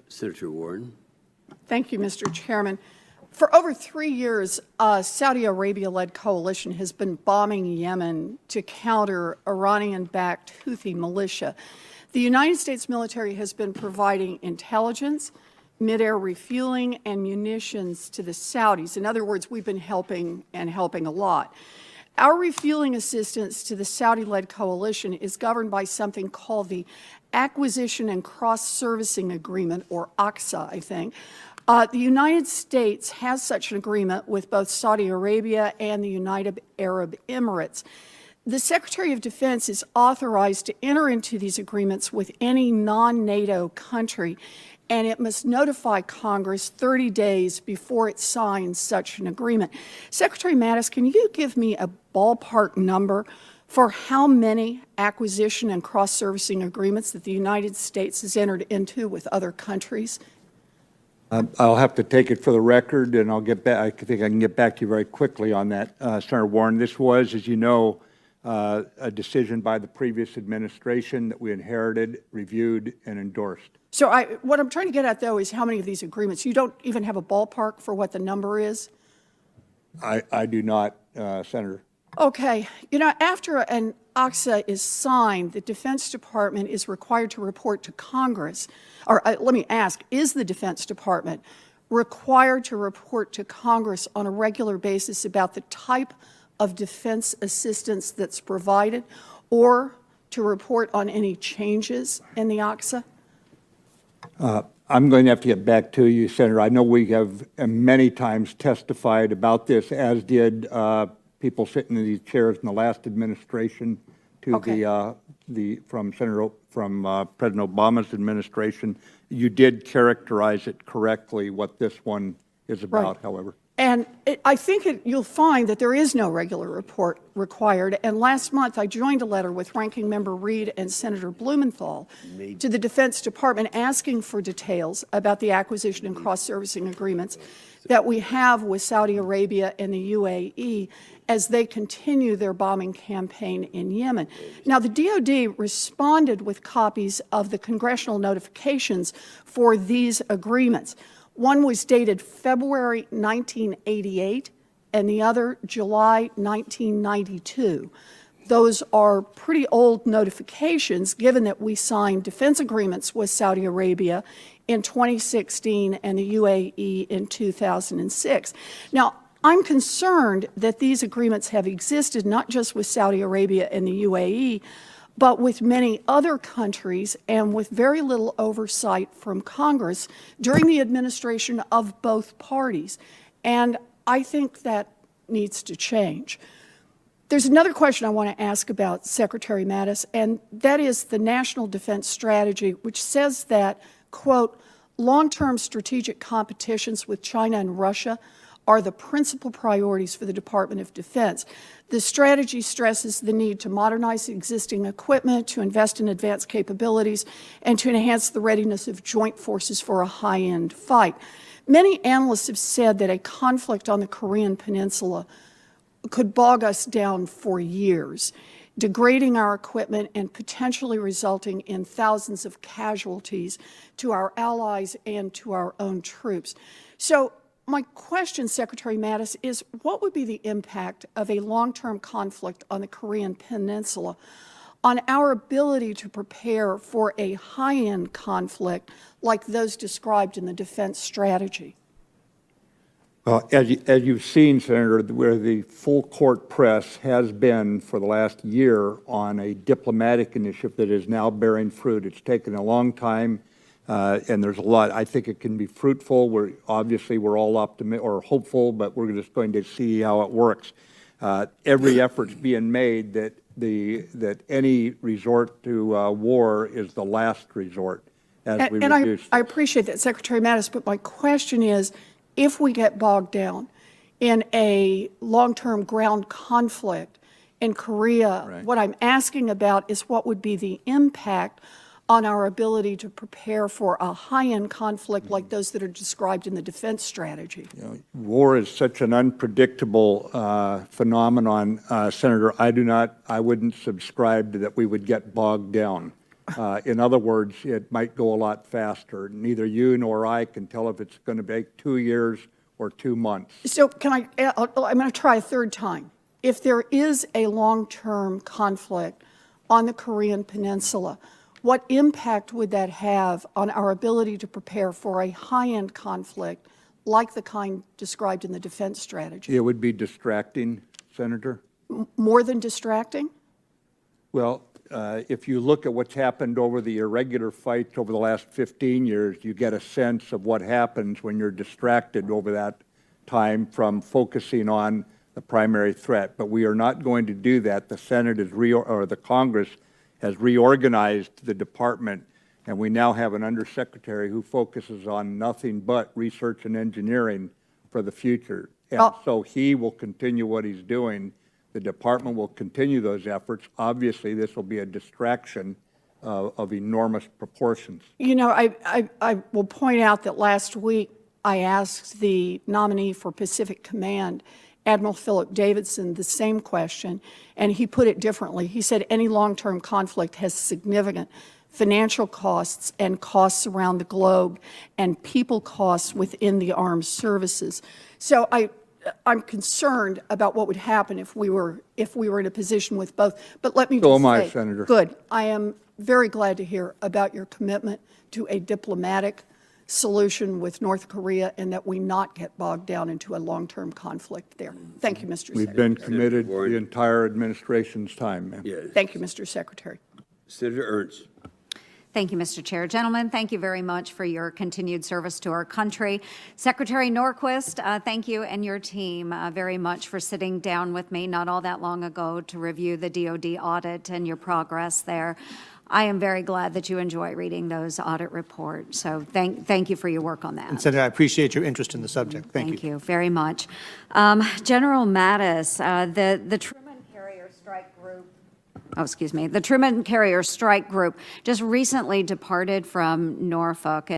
Senator Warren. Thank you, Mr. Chairman. For over 3 years, a Saudi Arabia-led coalition has been bombing Yemen to counter Iranian-backed Houthi militia. The United States military has been providing intelligence, mid-air refueling, and munitions to the Saudis. In other words, we've been helping a lot. Our refueling assistance to the Saudi-led coalition is governed by something called the Acquisition and Cross-Servicing Agreement, or ACSA, I think. The United States has such an agreement with both Saudi Arabia and the United Arab Emirates. The Secretary of Defense is authorized to enter into these agreements with any non-NATO country, and it must notify Congress 30 days before it signs such an agreement. Secretary Mattis, can you give me a ballpark number for how many acquisition and cross-servicing agreements that the United States has entered into with other countries? I'll have to take it for the record, and I'll get back. I think I can get back to you very quickly on that, Senator Warren. This was, as you know, a decision by the previous administration that we inherited, reviewed, and endorsed. So what I'm trying to get at, though, is how many of these agreements? You don't even have a ballpark for what the number is? I do not, Senator. Okay. You know, after an ACSA is signed, the Defense Department is required to report to Congress. Or let me ask, is the Defense Department required to report to Congress on a regular basis about the type of defense assistance that's provided, or to report on any changes in the ACSA? I'm going to have to get back to you, Senator. I know we have many times testified about this, as did people sitting in these chairs in the last administration to from President Obama's administration. You did characterize it correctly, what this one is about, however. And I think you'll find that there is no regular report required. And last month, I joined a letter with Ranking Member Reed and Senator Blumenthal to the Defense Department asking for details about the acquisition and cross-servicing agreements that we have with Saudi Arabia and the UAE as they continue their bombing campaign in Yemen. Now, the DoD responded with copies of the congressional notifications for these agreements. One was dated February 1988, and the other July 1992. Those are pretty old notifications, given that we signed defense agreements with Saudi Arabia in 2016 and the UAE in 2006. Now, I'm concerned that these agreements have existed not just with Saudi Arabia and the UAE, but with many other countries and with very little oversight from Congress during the administration of both parties. And I think that needs to change. There's another question I want to ask about Secretary Mattis, and that is the National Defense Strategy, which says that, quote, long-term strategic competitions with China and Russia are the principal priorities for the Department of Defense. The strategy stresses the need to modernize existing equipment, to invest in advanced capabilities, and to enhance the readiness of joint forces for a high-end fight. Many analysts have said that a conflict on the Korean Peninsula could bog us down for years, degrading our equipment and potentially resulting in thousands of casualties to our allies and to our own troops. So, my question, Secretary Mattis, is what would be the impact of a long-term conflict on the Korean Peninsula on our ability to prepare for a high-end conflict like those described in the defense strategy? Well, as you've seen, Senator, where the full court press has been for the last year on a diplomatic initiative that is now bearing fruit. It's taken a long time. And there's a lot. I think it can be fruitful. We're all optimistic or hopeful, but we're just going to see how it works. Every effort's being made that any resort to war is the last resort as we reduce. I appreciate that, Secretary Mattis, but my question is, if we get bogged down in a long-term ground conflict in Korea, what I'm asking about is what would be the impact on our ability to prepare for a high-end conflict like those that are described in the defense strategy. You know, war is such an unpredictable phenomenon, Senator. I wouldn't subscribe to that we would get bogged down. In other words, it might go a lot faster. Neither you nor I can tell if it's going to take 2 years or 2 months. So I'm going to try a third time. If there is a long-term conflict on the Korean Peninsula, what impact would that have on our ability to prepare for a high-end conflict like the kind described in the defense strategy? It would be distracting, Senator. More than distracting? Well, if you look at what's happened over the irregular fights over the last 15 years, you get a sense of what happens when you're distracted over that time from focusing on the primary threat. But we are not going to do that. The Senate is or the Congress has reorganized the department, and we now have an undersecretary who focuses on nothing but research and engineering for the future. And so he will continue what he's doing. The department will continue those efforts. Obviously, this will be a distraction of enormous proportions. You know, I will point out that last week I asked the nominee for Pacific Command, Admiral Philip Davidson, the same question, and he put it differently. He said any long-term conflict has significant financial costs and costs around the globe and people costs within the armed services. So I'm concerned about what would happen if we were in a position with both. But let me just So am I, say, Senator. good. I am very glad to hear about your commitment to a diplomatic solution with North Korea and that we not get bogged down into a long-term conflict there. Thank you, Mr. We've Secretary. been committed the entire administration's time, ma'am. Yes. Thank you, Mr. Secretary. Senator Ernst. Thank you, Mr. Chair. Gentlemen, thank you very much for your continued service to our country. Secretary Norquist, thank you and your team very much for sitting down with me not all that long ago to review the DOD audit and your progress there. I am very glad that you enjoy reading those audit reports. So thank you for your work on that. And Senator, I appreciate your interest in the subject. Thank you. Thank you very much. General Mattis, the Truman Carrier Strike Group, the Truman Carrier Strike Group just recently departed from Norfolk.